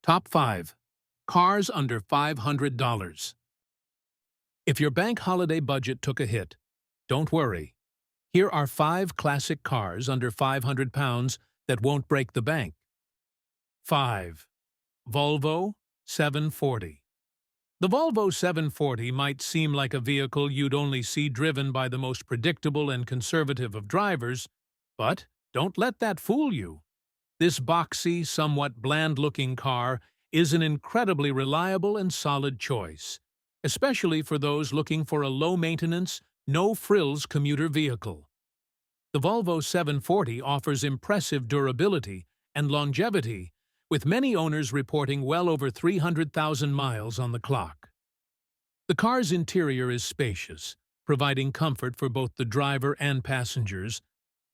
Top 5. Cars under $500. If your bank holiday budget took a hit, don't worry. Here are 5 classic cars under £500 that won't break the bank. 5. Volvo 740. The Volvo 740 might seem like a vehicle you'd only see driven by the most predictable and conservative of drivers, but don't let that fool you. This boxy, somewhat bland-looking car is an incredibly reliable and solid choice, especially for those looking for a low-maintenance, no-frills commuter vehicle. The Volvo 740 offers impressive durability and longevity, with many owners reporting well over 300,000 miles on the clock. The car's interior is spacious, providing comfort for both the driver and passengers,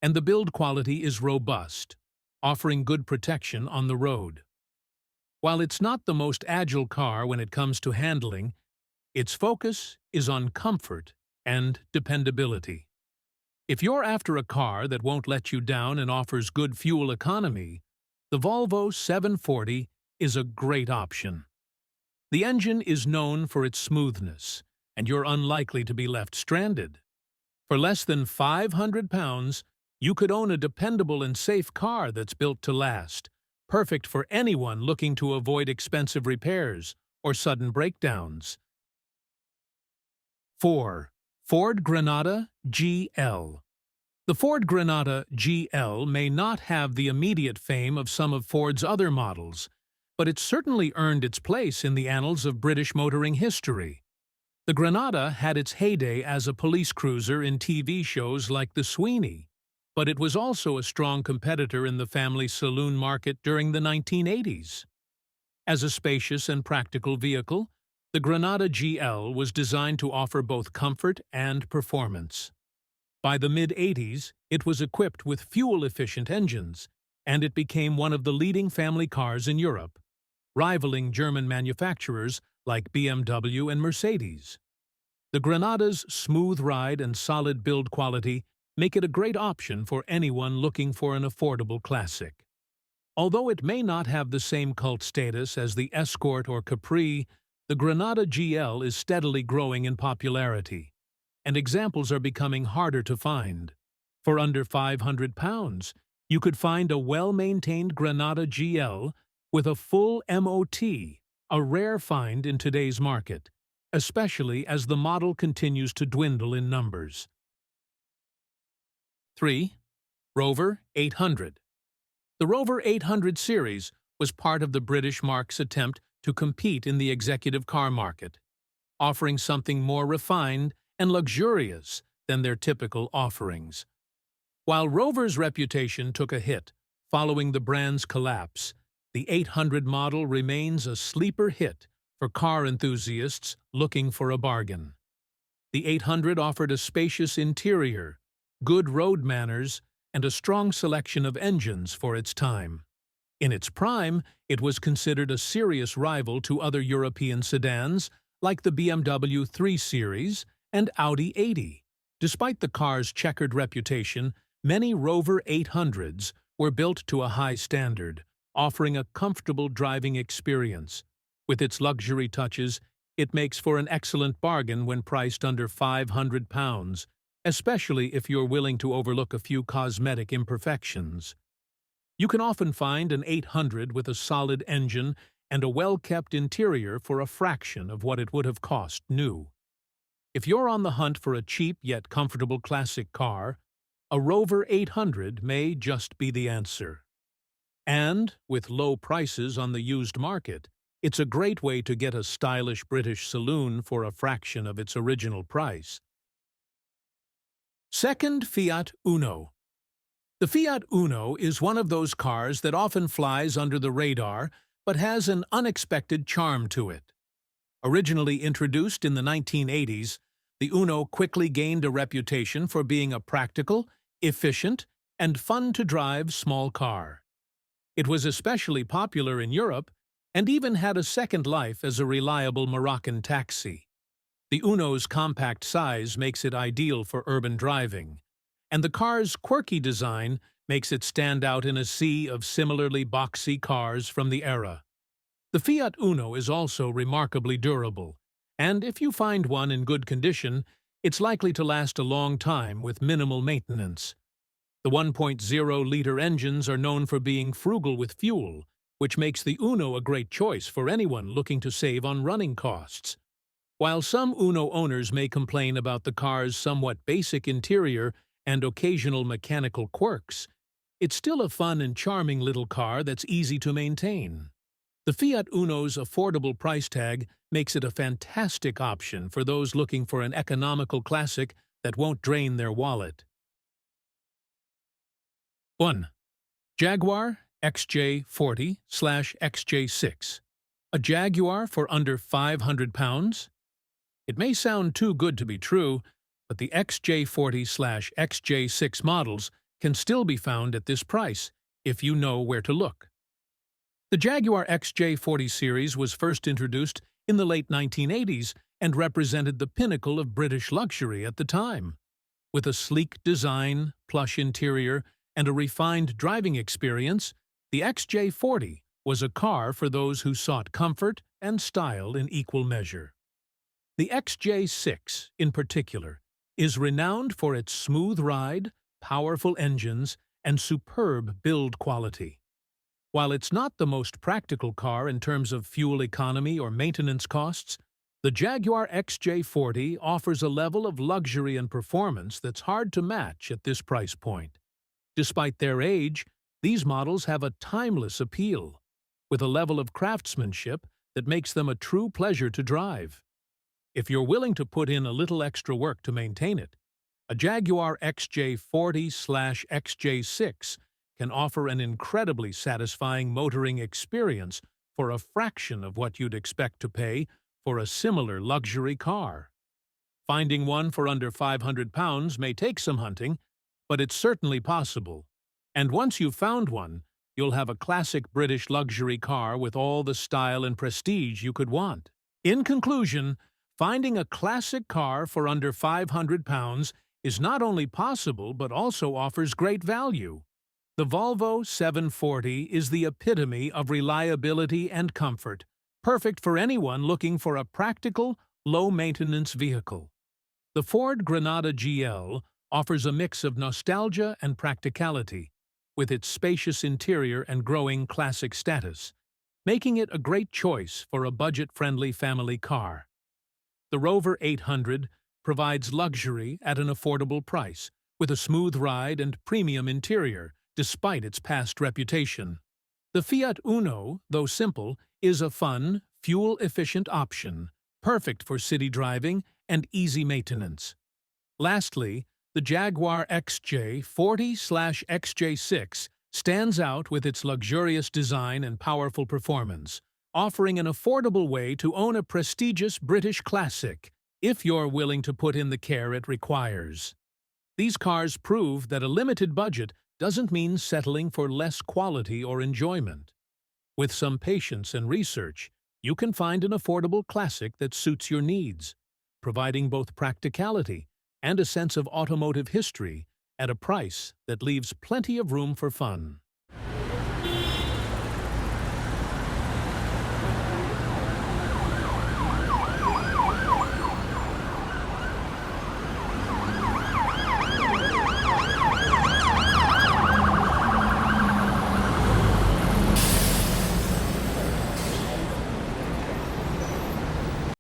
and the build quality is robust, offering good protection on the road. While it's not the most agile car when it comes to handling, its focus is on comfort and dependability. If you're after a car that won't let you down and offers good fuel economy, the Volvo 740 is a great option. The engine is known for its smoothness, and you're unlikely to be left stranded. For less than £500, you could own a dependable and safe car that's built to last, perfect for anyone looking to avoid expensive repairs or sudden breakdowns. 4. Ford Granada GL. The Ford Granada GL may not have the immediate fame of some of Ford's other models, but it certainly earned its place in the annals of British motoring history. The Granada had its heyday as a police cruiser in TV shows like The Sweeney, but it was also a strong competitor in the family saloon market during the 1980s. As a spacious and practical vehicle, the Granada GL was designed to offer both comfort and performance. By the mid-80s, it was equipped with fuel-efficient engines, and it became one of the leading family cars in Europe, rivaling German manufacturers like BMW and Mercedes. The Granada's smooth ride and solid build quality make it a great option for anyone looking for an affordable classic. Although it may not have the same cult status as the Escort or Capri, the Granada GL is steadily growing in popularity, and examples are becoming harder to find. For under £500, you could find a well-maintained Granada GL with a full MOT, a rare find in today's market, especially as the model continues to dwindle in numbers. 3. Rover 800. The Rover 800 series was part of the British marque's attempt to compete in the executive car market, offering something more refined and luxurious than their typical offerings. While Rover's reputation took a hit following the brand's collapse, the 800 model remains a sleeper hit for car enthusiasts looking for a bargain. The 800 offered a spacious interior, good road manners, and a strong selection of engines for its time. In its prime, it was considered a serious rival to other European sedans like the BMW 3 Series and Audi 80. Despite the car's checkered reputation, many Rover 800s were built to a high standard, offering a comfortable driving experience. With its luxury touches, it makes for an excellent bargain when priced under £500, especially if you're willing to overlook a few cosmetic imperfections. You can often find an 800 with a solid engine and a well-kept interior for a fraction of what it would have cost new. If you're on the hunt for a cheap yet comfortable classic car, a Rover 800 may just be the answer. And, with low prices on the used market, it's a great way to get a stylish British saloon for a fraction of its original price. 2. Fiat Uno. The Fiat Uno is one of those cars that often flies under the radar but has an unexpected charm to it. Originally introduced in the 1980s, the Uno quickly gained a reputation for being a practical, efficient, and fun-to-drive small car. It was especially popular in Europe and even had a second life as a reliable Moroccan taxi. The Uno's compact size makes it ideal for urban driving, and the car's quirky design makes it stand out in a sea of similarly boxy cars from the era. The Fiat Uno is also remarkably durable, and if you find one in good condition, it's likely to last a long time with minimal maintenance. The 1.0-liter engines are known for being frugal with fuel, which makes the Uno a great choice for anyone looking to save on running costs. While some Uno owners may complain about the car's somewhat basic interior and occasional mechanical quirks, it's still a fun and charming little car that's easy to maintain. The Fiat Uno's affordable price tag makes it a fantastic option for those looking for an economical classic that won't drain their wallet. 1. Jaguar XJ40/XJ6. A Jaguar for under £500? It may sound too good to be true, but the XJ40/XJ6 models can still be found at this price if you know where to look. The Jaguar XJ40 series was first introduced in the late 1980s and represented the pinnacle of British luxury at the time. With a sleek design, plush interior, and a refined driving experience, the XJ40 was a car for those who sought comfort and style in equal measure. The XJ6, in particular, is renowned for its smooth ride, powerful engines, and superb build quality. While it's not the most practical car in terms of fuel economy or maintenance costs, the Jaguar XJ40 offers a level of luxury and performance that's hard to match at this price point. Despite their age, these models have a timeless appeal, with a level of craftsmanship that makes them a true pleasure to drive. If you're willing to put in a little extra work to maintain it, a Jaguar XJ40/XJ6 can offer an incredibly satisfying motoring experience for a fraction of what you'd expect to pay for a similar luxury car. Finding one for under £500 may take some hunting, but it's certainly possible. And once you've found one, you'll have a classic British luxury car with all the style and prestige you could want. In conclusion, finding a classic car for under £500 is not only possible but also offers great value. The Volvo 740 is the epitome of reliability and comfort, perfect for anyone looking for a practical, low-maintenance vehicle. The Ford Granada GL offers a mix of nostalgia and practicality, with its spacious interior and growing classic status, making it a great choice for a budget-friendly family car. The Rover 800 provides luxury at an affordable price, with a smooth ride and premium interior, despite its past reputation. The Fiat Uno, though simple, is a fun, fuel-efficient option, perfect for city driving and easy maintenance. Lastly, the Jaguar XJ40/XJ6 stands out with its luxurious design and powerful performance, offering an affordable way to own a prestigious British classic, if you're willing to put in the care it requires. These cars prove that a limited budget doesn't mean settling for less quality or enjoyment. With some patience and research, you can find an affordable classic that suits your needs, providing both practicality and a sense of automotive history at a price that leaves plenty of room for fun.